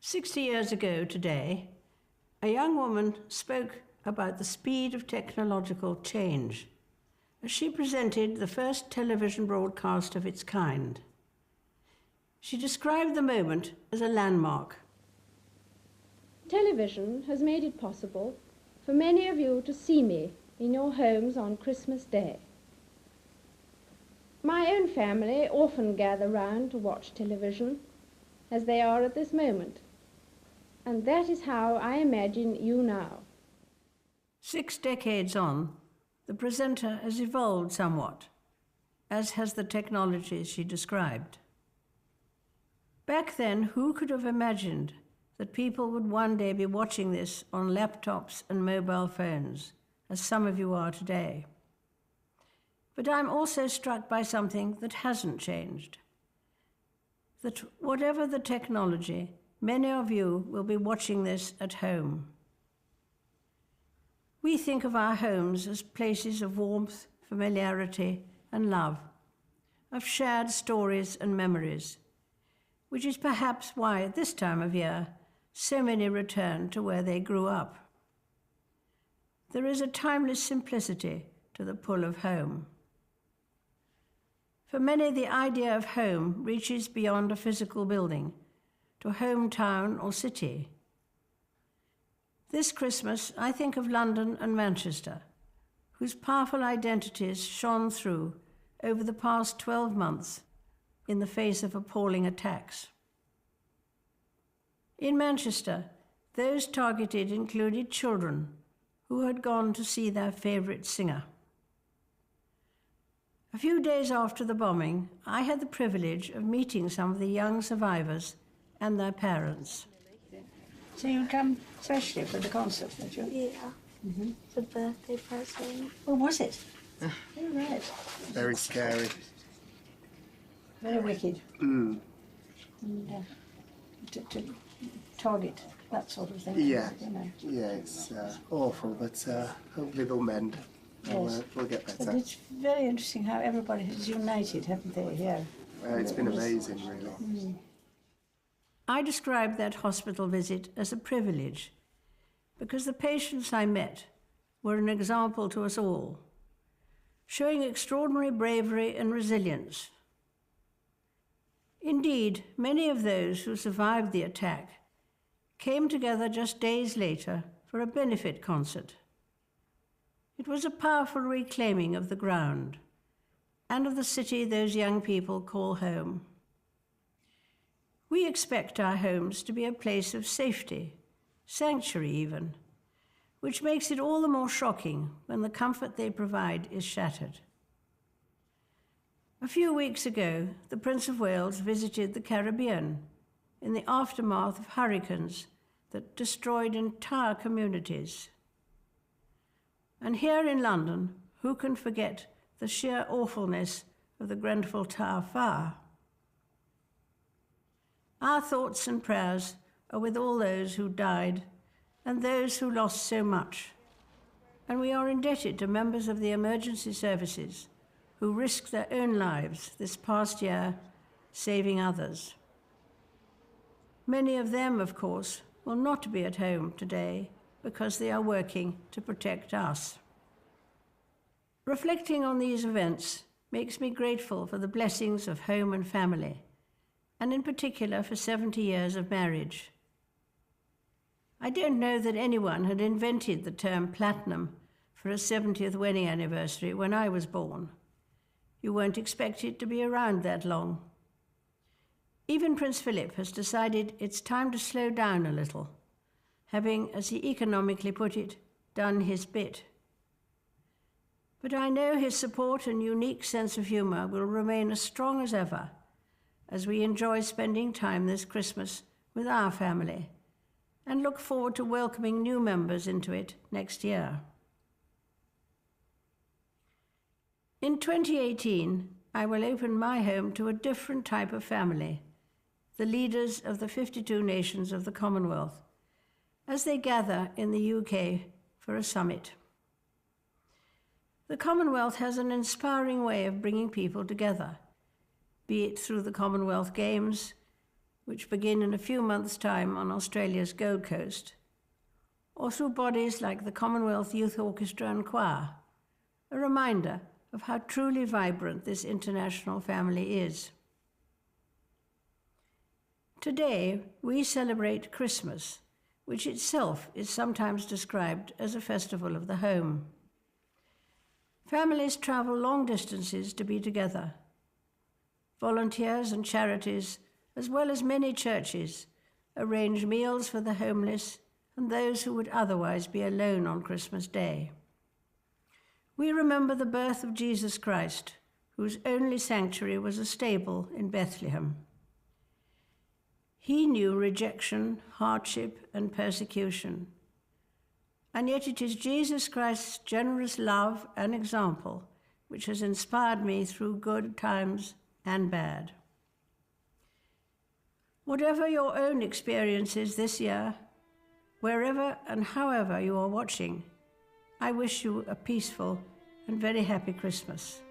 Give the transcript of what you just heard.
60 years ago today, a young woman spoke about the speed of technological change as she presented the first television broadcast of its kind. She described the moment as a landmark. Television has made it possible for many of you to see me in your homes on Christmas Day. My own family often gather round to watch television, as they are at this moment, and that is how I imagine you now. 6 decades on, the presenter has evolved somewhat, as has the technology she described. Back then, who could have imagined that people would one day be watching this on laptops and mobile phones, as some of you are today? But I'm also struck by something that hasn't changed. That whatever the technology, many of you will be watching this at home. We think of our homes as places of warmth, familiarity, and love, of shared stories and memories, which is perhaps why at this time of year, so many return to where they grew up. There is a timeless simplicity to the pull of home. For many, the idea of home reaches beyond a physical building, to hometown or city. This Christmas, I think of London and Manchester, whose powerful identities shone through over the past 12 months in the face of appalling attacks. In Manchester, those targeted included children who had gone to see their favourite singer. A few days after the bombing, I had the privilege of meeting some of the young survivors and their parents. So you come especially for the concert, did you? Yeah. Mm-hmm. The birthday present. What was it? Oh, right. Very scary. Very wicked. Mm. And, to target that sort of thing. Yeah. You know. Yeah, it's awful, but hopefully they'll mend. Yes. We'll get But better. it's very interesting how everybody has united, haven't they, here? It's been amazing, really. Mm. I described that hospital visit as a privilege because the patients I met were an example to us all, showing extraordinary bravery and resilience. Indeed, many of those who survived the attack came together just days later for a benefit concert. It was a powerful reclaiming of the ground and of the city those young people call home. We expect our homes to be a place of safety, sanctuary even, which makes it all the more shocking when the comfort they provide is shattered. A few weeks ago, the Prince of Wales visited the Caribbean in the aftermath of hurricanes that destroyed entire communities. And here in London, who can forget the sheer awfulness of the Grenfell Tower fire? Our thoughts and prayers are with all those who died and those who lost so much. And we are indebted to members of the emergency services who risked their own lives this past year, saving others. Many of them, of course, will not be at home today because they are working to protect us. Reflecting on these events makes me grateful for the blessings of home and family, and in particular for 70 years of marriage. I don't know that anyone had invented the term platinum for a 70th wedding anniversary when I was born. You won't expect it to be around that long. Even Prince Philip has decided it's time to slow down a little, having, as he economically put it, done his bit. But I know his support and unique sense of humour will remain as strong as ever as we enjoy spending time this Christmas with our family and look forward to welcoming new members into it next year. In 2018, I will open my home to a different type of family, the leaders of the 52 nations of the Commonwealth, as they gather in the UK for a summit. The Commonwealth has an inspiring way of bringing people together, be it through the Commonwealth Games, which begin in a few months' time on Australia's Gold Coast, or through bodies like the Commonwealth Youth Orchestra and Choir, a reminder of how truly vibrant this international family is. Today, we celebrate Christmas, which itself is sometimes described as a festival of the home. Families travel long distances to be together. Volunteers and charities, as well as many churches, arrange meals for the homeless and those who would otherwise be alone on Christmas Day. We remember the birth of Jesus Christ, whose only sanctuary was a stable in Bethlehem. He knew rejection, hardship, and persecution. And yet it is Jesus Christ's generous love and example which has inspired me through good times and bad. Whatever your own experience is this year, wherever and however you are watching, I wish you a peaceful and very happy Christmas.